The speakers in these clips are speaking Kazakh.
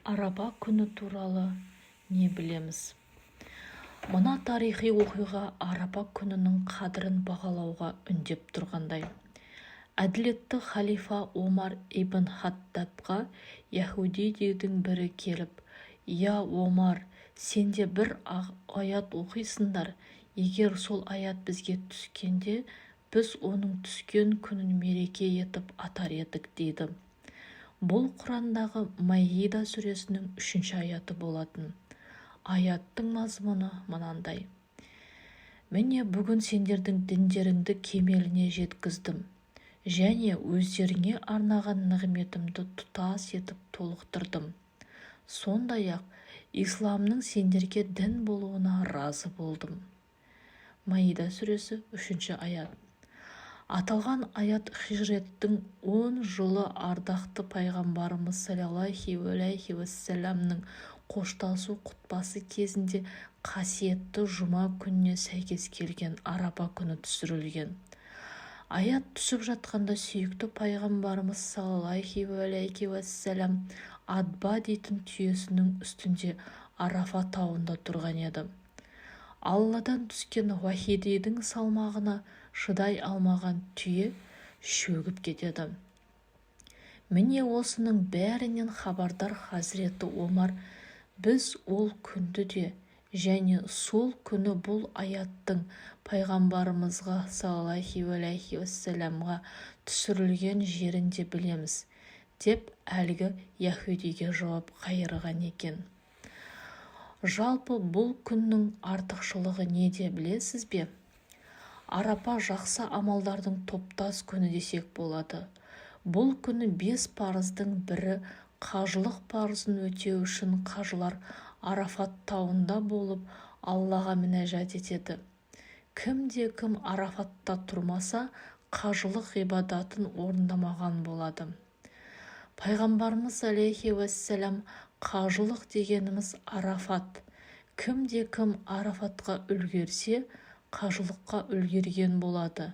Араба күні туралы не білеміз? Мына тарихи оқиға Араба күнінің қадірін бағалауға үндеп тұрғандай. Әділетті халифа Омар ибн Хаттабқа яһудидің бірі келіп, «Я Омар, сенде бір аят оқисыңдар, егер сол аят бізге түскенде, біз оның түскен күнін мереке етіп атар едік» дейді. Бұл Құрандағы Маида сүресінің 3-ші аяты болатын. Аяттың мазмұны мынандай: «Міне бүгін сендердің діндеріңді кемеліне жеткіздім, және өздеріңе арнаған нығметімді тұтас етіп толықтырдым. Сондай-ақ исламның сендерге дін болуына разы болдым». Маида сүресі 3-ші аят. Аталған аят хижреттің 10 жылы ардақты пайғамбарымыз саллаллаху алейхи уассаламның қоштасу құтпасы кезінде қасиетті жұма күніне сәйкес келген Араба күні түсірілген. Аят түсіп жатқанда сүйікті пайғамбарымыз саллаллаху алейхи уассалам Адба дейтін түйесінің үстінде Арафа тауында тұрған еді. Алладан түскен уахидидің салмағына шыдай алмаған түйе шөгіп кетеді. Міне осының бәрінен хабардар Хазіреті Омар, біз ол күнді де және сол күні бұл аяттың пайғамбарымызға саллаллаху алейхи уассаламға түсірілген жерінде білеміз, деп әлгі яһудиге жауап қайырған екен. Жалпы бұл күннің артықшылығы неде білесіз бе? Арапа жақсы амалдардың топтас күні десек болады. Бұл күні 5 парыздың бірі қажылық парызын өтеу үшін қажылар Арафат тауында болып Аллаға мінәжат етеді. Кім Арафатта тұрмаса, қажылық ғибадатын орындамаған болады. Пайғамбарымыз алейхи уассалам, қажылық дегеніміз Арафат. Кім Арафатқа үлгерсе, қажылыққа үлгерген болады,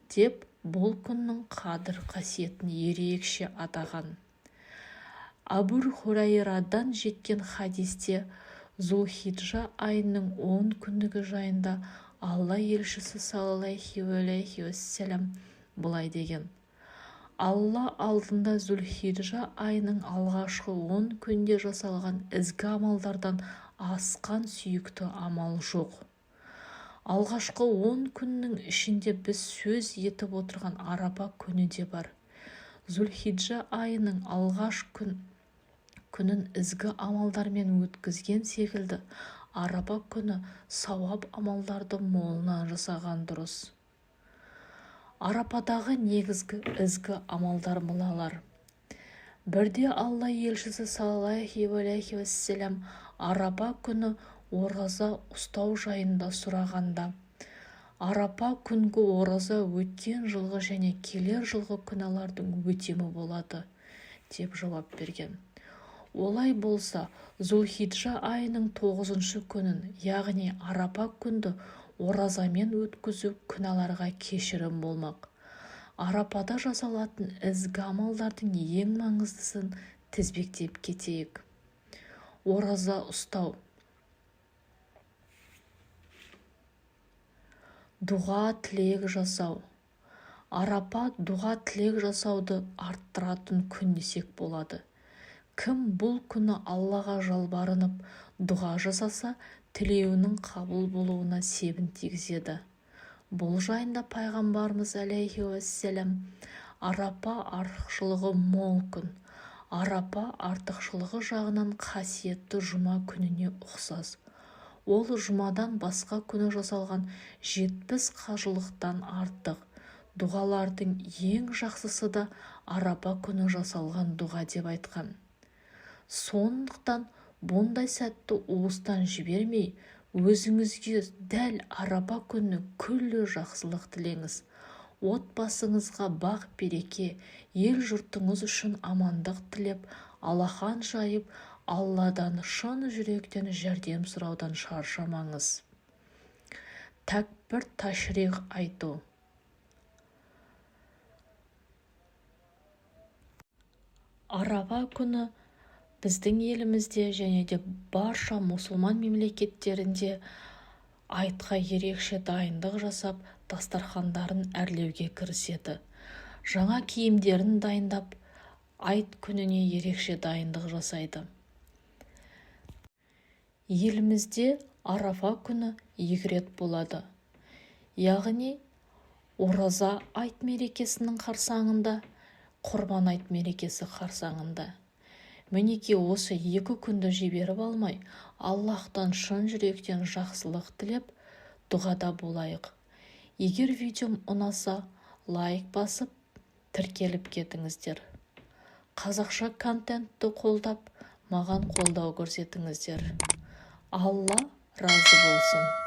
деп бұл күннің қадір қасиетін ерекше атаған. Абу Хурайрадан жеткен хадисте Зулхиджа айының 10 күндігі жайында Алла елшісі саллаллаху алейхи уассалам былай деген: Алла алдында Зулхиджа айының алғашқы 10 күнде жасалған ізгі амалдардан асқан сүйікті амал жоқ. Алғашқы 10 күннің ішінде біз сөз етіп отырған Арапа күні де бар. Зулхиджа айының алғаш күнін ізгі амалдармен өткізген секілді, Арапа күні сауап амалдарды молынан жасаған дұрыс. Арападағы негізгі ізгі амалдар мыналар. Бірде Алла елшісі саллаллаху алейхи уассалам Арапа күні ораза ұстау жайында сұрағанда, Арапа күнгі ораза өткен жылғы және келер жылғы күнәлардың өтемі болады, деп жауап берген. Олай болса, Зулхиджа айының 9-шы күнін, яғни Арапа күнді оразамен өткізу күнәларға кешірім болмақ. Арапада жасалатын ізгі амалдардың ең маңыздысын тізбектеп кетейік. Ораза ұстау. Дұға тілек жасау. Арапа дұға тілек жасауды арттыратын күн десек болады. Кім бұл күні Аллаға жалбарынып дұға жасаса, тілеуінің қабыл болуына себін тигізеді. Бұл жайында пайғамбарымыз алейхи уассалам, Арапа артықшылығы мол күн. Арапа артықшылығы жағынан қасиетті жұма күніне ұқсас. Ол жұмадан басқа күні жасалған 70 қажылықтан артық. Дұғалардың ең жақсысы да Арапа күні жасалған дұға деп айтқан. Сондықтан бұндай сәтті уыстан жібермей, өзіңізге дәл Арапа күні күллі жақсылық тілеңіз. Отбасыңызға бақ береке, ел жұртыңыз үшін амандық тілеп, алақан жайып, Алладан шын жүректен жәрдем сұраудан шаршамаңыз. Тәкбір ташриғ айту. Арапа күні біздің елімізде және де барша мұсылман мемлекеттерінде айтқа ерекше дайындық жасап, дастархандарын әрлеуге кіріседі. Жаңа киімдерін дайындап, айт күніне ерекше дайындық жасайды. Елімізде Арафа күні 2 рет болады. Яғни ораза айт мерекесінің қарсаңында, құрбан айт мерекесі қарсаңында. Мінеки осы 2 күнді жіберіп алмай, Аллахтан шын жүректен жақсылық тілеп, дұғада болайық. Егер видеом ұнаса, лайк басып, тіркеліп кетіңіздер. Қазақша контентті қолдап, маған қолдау көрсетіңіздер. Алла разы болсын.